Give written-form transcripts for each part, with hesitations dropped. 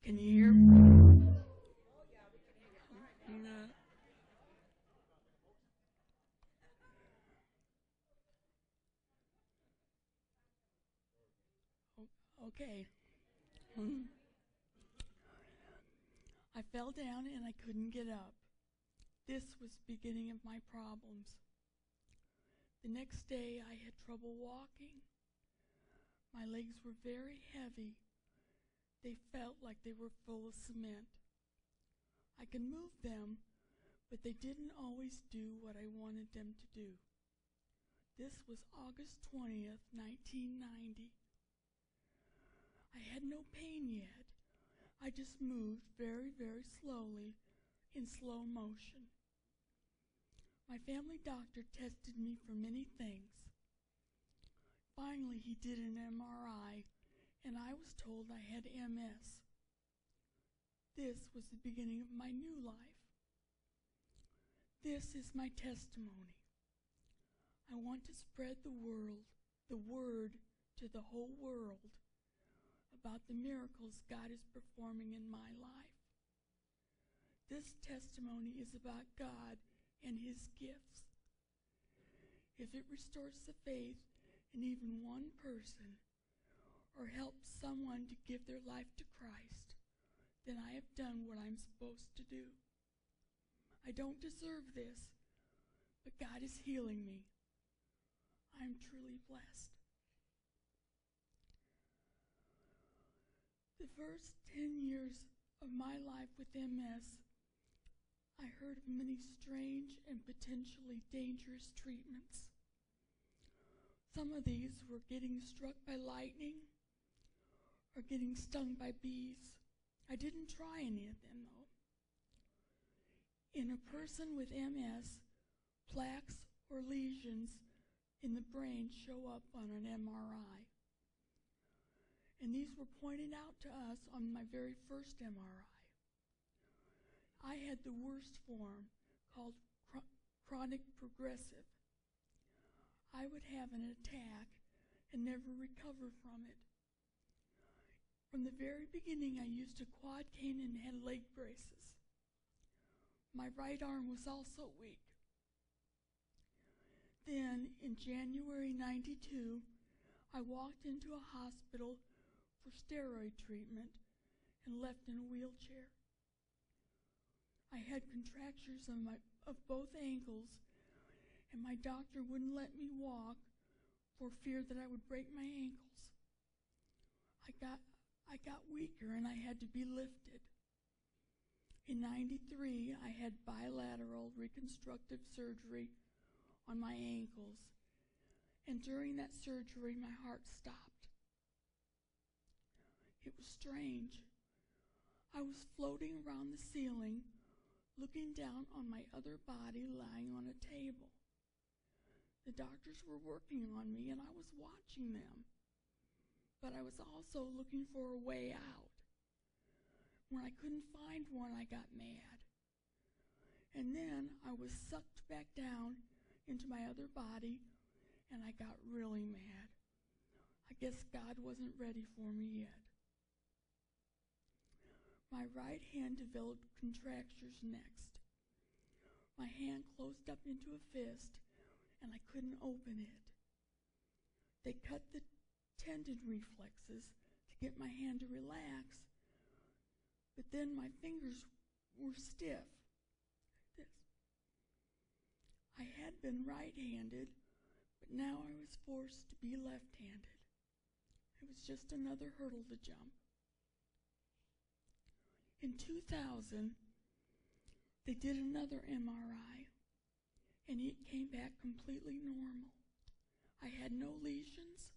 Can you hear me? No. Okay. I fell down and I couldn't get up. This was the beginning of my problems. The next day I had trouble walking. My legs were very heavy. They felt like they were full of cement. I could move them, but they didn't always do what I wanted them to do. This was August 20th, 1990. I had no pain yet. I just moved very, very slowly in slow motion. My family doctor tested me for many things. Finally, he did an MRI, and I was told I had MS. This was the beginning of my new life. This is my testimony. I want to spread the word to the whole world about the miracles God is performing in my life. This testimony is about God and His gifts. If it restores the faith in even one person or helps someone to give their life to Christ, then I have done what I'm supposed to do. I don't deserve this, but God is healing me. I'm truly blessed. The first 10 years of my life with MS, I heard of many strange and potentially dangerous treatments. Some of these were getting struck by lightning or getting stung by bees. I didn't try any of them, though. In a person with MS, plaques or lesions in the brain show up on an MRI. And these were pointed out to us on my very first MRI. I had the worst form, called chronic progressive. I would have an attack and never recover from it. From the very beginning, I used a quad cane and had leg braces. My right arm was also weak. Then, in January '92, I walked into a hospital for steroid treatment and left in a wheelchair. I had contractures of both ankles, and my doctor wouldn't let me walk for fear that I would break my ankles. I got weaker and I had to be lifted. In '93, I had bilateral reconstructive surgery on my ankles, and during that surgery, my heart stopped. It was strange. I was floating around the ceiling, looking down on my other body lying on a table. The doctors were working on me, and I was watching them. But I was also looking for a way out. When I couldn't find one, I got mad. And then I was sucked back down into my other body, and I got really mad. I guess God wasn't ready for me yet. My right hand developed contractures next. My hand closed up into a fist, and I couldn't open it. They cut the tendon reflexes to get my hand to relax, but then my fingers were stiff. Like this. I had been right-handed, but now I was forced to be left-handed. It was just another hurdle to jump. In 2000, they did another MRI, and it came back completely normal. I had no lesions,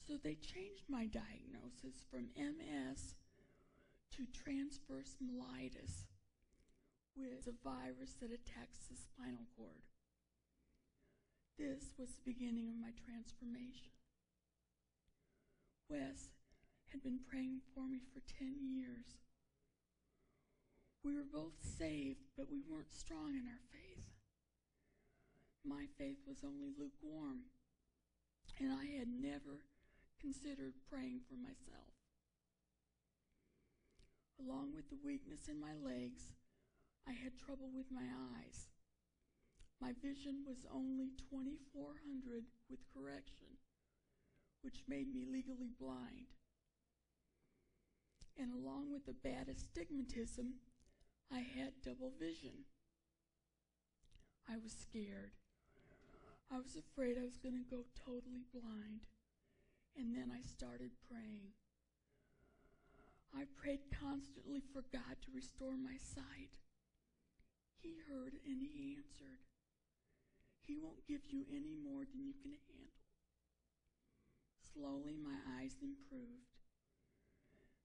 so they changed my diagnosis from MS to transverse myelitis, which is a virus that attacks the spinal cord. This was the beginning of my transformation. Wes had been praying for me for 10 years. We were both saved, but we weren't strong in our faith. My faith was only lukewarm, and I had never considered praying for myself. Along with the weakness in my legs, I had trouble with my eyes. My vision was only 2400 with correction, which made me legally blind. And along with the bad astigmatism, I had double vision. I was scared. I was afraid I was going to go totally blind. And then I started praying. I prayed constantly for God to restore my sight. He heard and he answered. He won't give you any more than you can handle. Slowly, my eyes improved.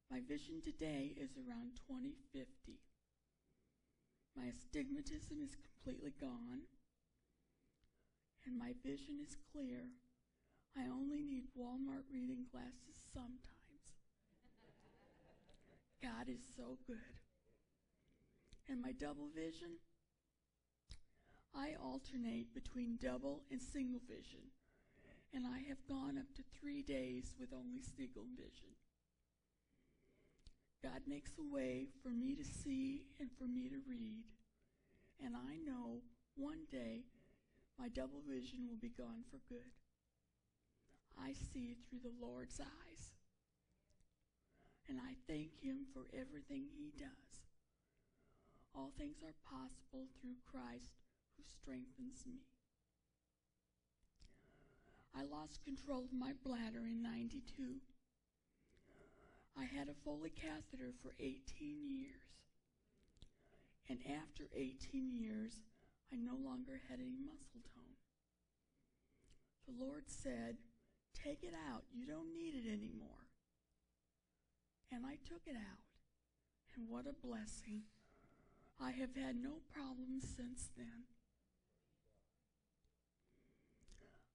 My vision today is around 20/50. My astigmatism is completely gone, and my vision is clear. I only need Walmart reading glasses sometimes. God is so good. And my double vision, I alternate between double and single vision, and I have gone up to 3 days with only single vision. God makes a way for me to see and for me to read, and I know one day my double vision will be gone for good. I see through the Lord's eyes, and I thank him for everything he does. All things are possible through Christ who strengthens me. I lost control of my bladder in '92. I had a Foley catheter for 18 years. And after 18 years, I no longer had any muscle tone. The Lord said, "Take it out. You don't need it anymore." And I took it out. And what a blessing. I have had no problems since then.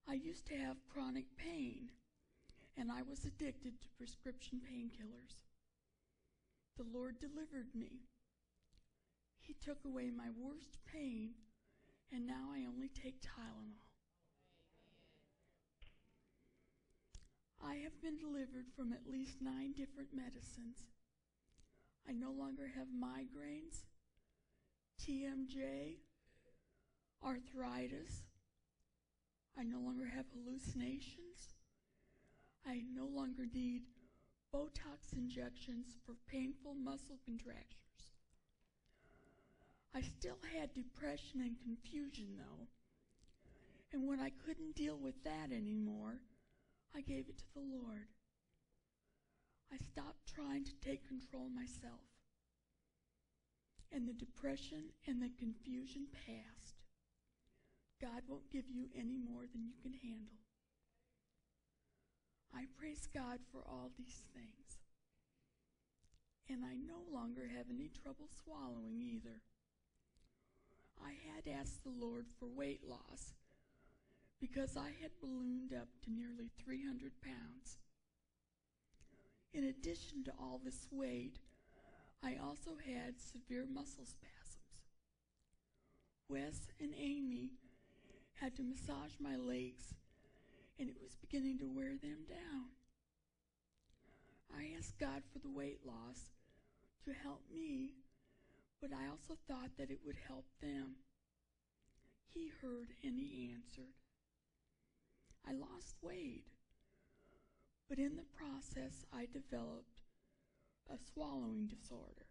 I used to have chronic pain, and I was addicted to prescription painkillers. The Lord delivered me. He took away my worst pain, and now I only take Tylenol. I have been delivered from at least 9 different medicines. I no longer have migraines, TMJ, arthritis. I no longer have hallucinations. I no longer need Botox injections for painful muscle contractures. I still had depression and confusion, though, and when I couldn't deal with that anymore, I gave it to the Lord. I stopped trying to take control myself, and the depression and the confusion passed. God won't give you any more than you can handle. I praise God for all these things. And I no longer have any trouble swallowing either. I had asked the Lord for weight loss because I had ballooned up to nearly 300 pounds. In addition to all this weight, I also had severe muscle spasms. Wes and Amy had to massage my legs, and it was beginning to wear them down. I asked God for the weight loss to help me, but I also thought that it would help them. He heard and he answered. I lost weight, but in the process I developed a swallowing disorder.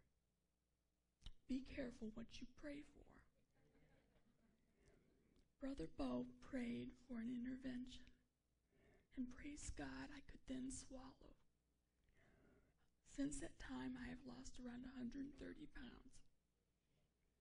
Be careful what you pray for. Brother Bo prayed for an intervention, and praise God I could then swallow. Since that time I have lost around 130 pounds.